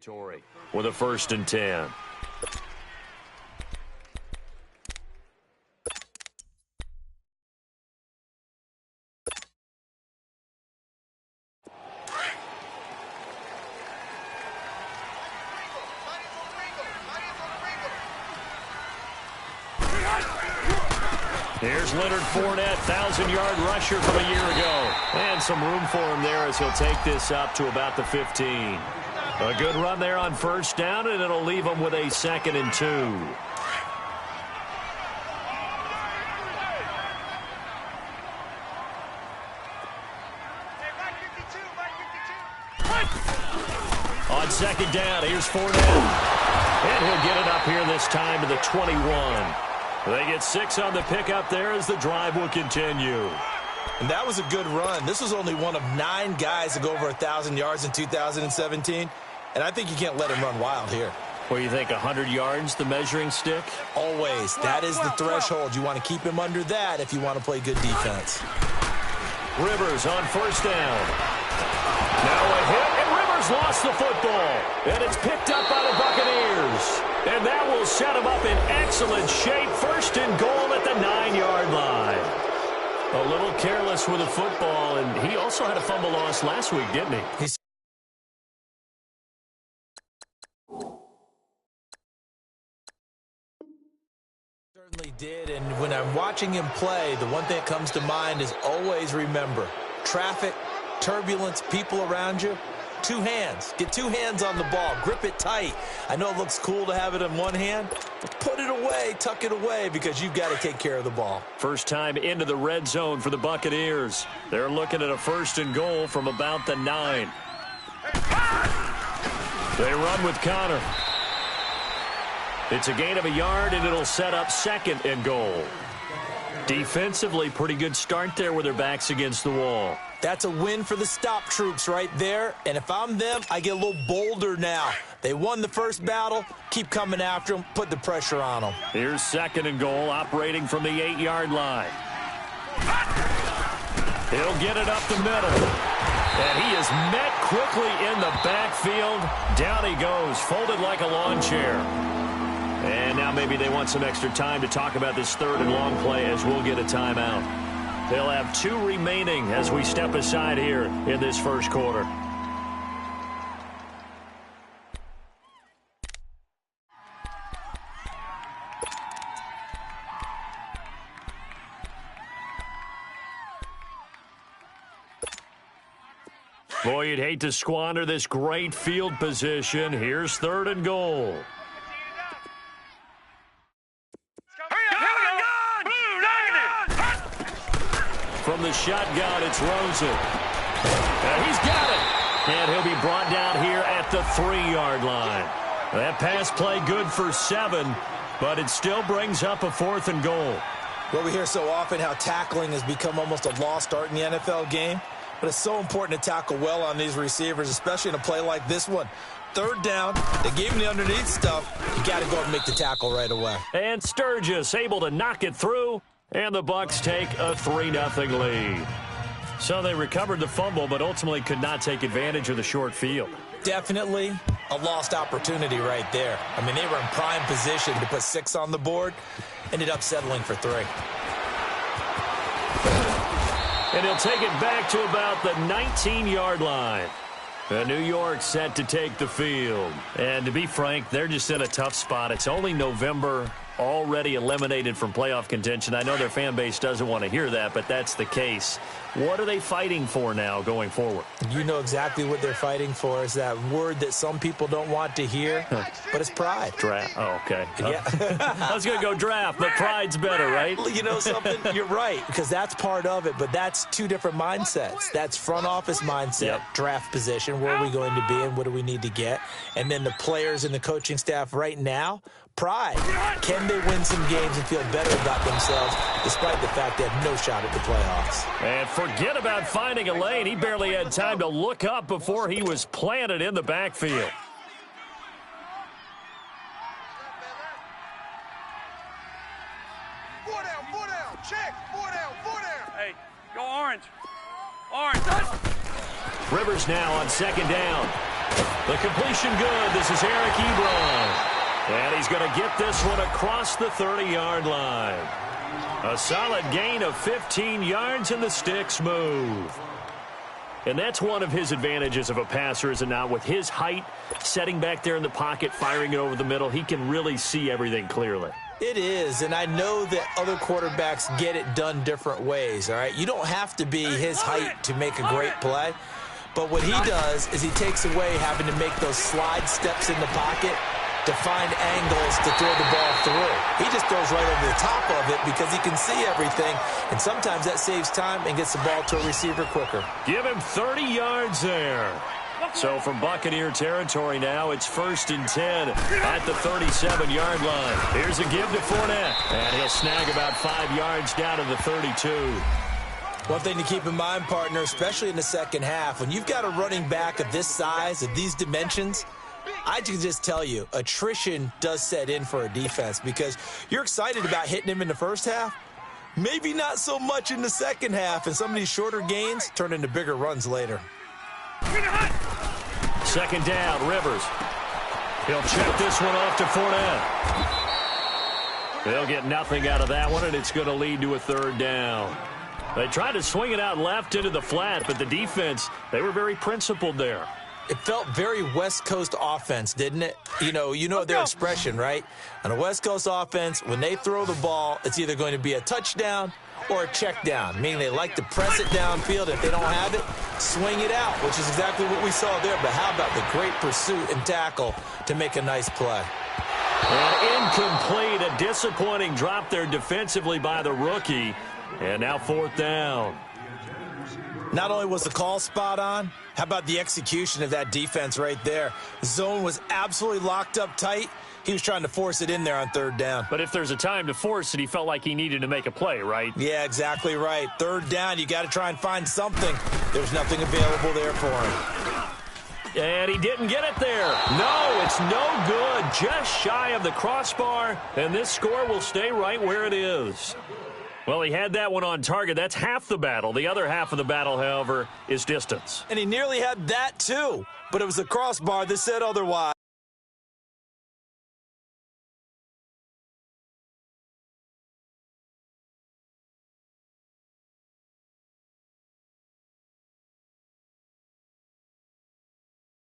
territory with a 1st and 10. Here's Leonard Fournette, 1,000-yard rusher from a year ago. And some room for him there as he'll take this up to about the 15. A good run there on 1st down, and it'll leave him with a 2nd and 2. On 2nd down, here's Fournette. And he'll get it up here this time to the 21. They get 6 on the pickup there as the drive will continue. And that was a good run. This was only one of 9 guys to go over 1,000 yards in 2017. And I think you can't let him run wild here. What do you think, 100 yards, the measuring stick? Always. That is the threshold. You want to keep him under that if you want to play good defense. Rivers on 1st down. Now a hit, and Rivers lost the football. And it's picked up by the Buccaneers. And that will set him up in excellent shape. 1st and goal at the 9-yard line. A little careless with the football, and he also had a fumble loss last week, didn't he? He certainly did, and when I'm watching him play, the one thing that comes to mind is always remember, traffic, turbulence, people around you. 2 hands. Get 2 hands on the ball. Grip it tight. I know it looks cool to have it in one hand, but put it away, tuck it away, because you've got to take care of the ball. First time into the red zone for the Buccaneers. They're looking at a 1st and goal from about the 9. They run with Connor. It's a gain of a yard, and it'll set up 2nd and goal. Defensively, pretty good start there with their backs against the wall. That's a win for the stop troops right there. And if I'm them, I get a little bolder now. They won the first battle. Keep coming after them. Put the pressure on them. Here's 2nd and goal, operating from the 8-yard line. He'll get it up the middle. And he is met quickly in the backfield. Down he goes, folded like a lawn chair. And now maybe they want some extra time to talk about this 3rd and long play as we'll get a timeout. They'll have 2 remaining as we step aside here in this 1st quarter. Boy, you'd hate to squander this great field position. Here's 3rd and goal. From the shotgun, it's Rosen. He's got it. And he'll be brought down here at the 3-yard line. That pass play good for 7, but it still brings up a 4th and goal. Well, we hear so often how tackling has become almost a lost art in the NFL game. But it's so important to tackle well on these receivers, especially in a play like this one. 3rd down, they gave him the underneath stuff. You got to go and make the tackle right away. And Sturgis able to knock it through. And the Bucs take a 3-0 lead. So they recovered the fumble, but ultimately could not take advantage of the short field. Definitely a lost opportunity right there. I mean, they were in prime position to put 6 on the board. Ended up settling for 3. And he'll take it back to about the 19-yard line. New York set to take the field. And to be frank, they're just in a tough spot. It's only November, already eliminated from playoff contention. I know their fan base doesn't want to hear that, but that's the case. What are they fighting for now going forward? You know exactly what they're fighting for. Is that word that some people don't want to hear, but it's pride. Draft. Oh, okay. Yeah. I was going to go draft, but pride's better, right? You know something? You're right, because that's part of it, but that's 2 different mindsets. That's front office mindset, draft position, where are we going to be and what do we need to get? And then the players and the coaching staff right now, pride. Can they win some games and feel better about themselves despite the fact they have no shot at the playoffs? And forget about finding a lane. He barely had time to look up before he was planted in the backfield. Four down, check, four down. Hey, go orange. Orange. Rivers now on 2nd down. The completion good. This is Eric Ebron. And he's going to get this one across the 30-yard line. A solid gain of 15 yards, and the sticks move. And that's one of his advantages of a passer, is it not? With his height, setting back there in the pocket, firing it over the middle, he can really see everything clearly. It is, and I know that other quarterbacks get it done different ways, all right? You don't have to be his height to make a great play, but what he does is he takes away having to make those slide steps in the pocket to find angles to throw the ball through. He just throws right over the top of it because he can see everything, and sometimes that saves time and gets the ball to a receiver quicker. Give him 30 yards there. So from Buccaneer territory now, it's 1st and 10 at the 37-yard line. Here's a give to Fournette, and he'll snag about 5 yards down to the 32. One thing to keep in mind, partner, especially in the second half, when you've got a running back of this size, of these dimensions, I can just tell you, attrition does set in for a defense because you're excited about hitting him in the first half. Maybe not so much in the second half, and some of these shorter gains turn into bigger runs later. Second down, Rivers. He'll check this one off to Fournette. They'll get nothing out of that one, and it's going to lead to a 3rd down. They tried to swing it out left into the flat, but the defense, they were very principled there. It felt very West Coast offense, didn't it? You know their expression, right? On a West Coast offense, when they throw the ball, it's either going to be a touchdown or a check down, meaning they like to press it downfield. If they don't have it, swing it out, which is exactly what we saw there. But how about the great pursuit and tackle to make a nice play? And incomplete, a disappointing drop there defensively by the rookie. And now 4th down. Not only was the call spot on, how about the execution of that defense right there? The zone was absolutely locked up tight. He was trying to force it in there on 3rd down. But if there's a time to force it, he felt like he needed to make a play, right? Yeah, exactly right. 3rd down, you got to try and find something. There's nothing available there for him. And he didn't get it there. No, it's no good. Just shy of the crossbar, and this score will stay right where it is. Well, he had that one on target. That's half the battle. The other half of the battle, however, is distance. And he nearly had that, too. But it was the crossbar that said otherwise.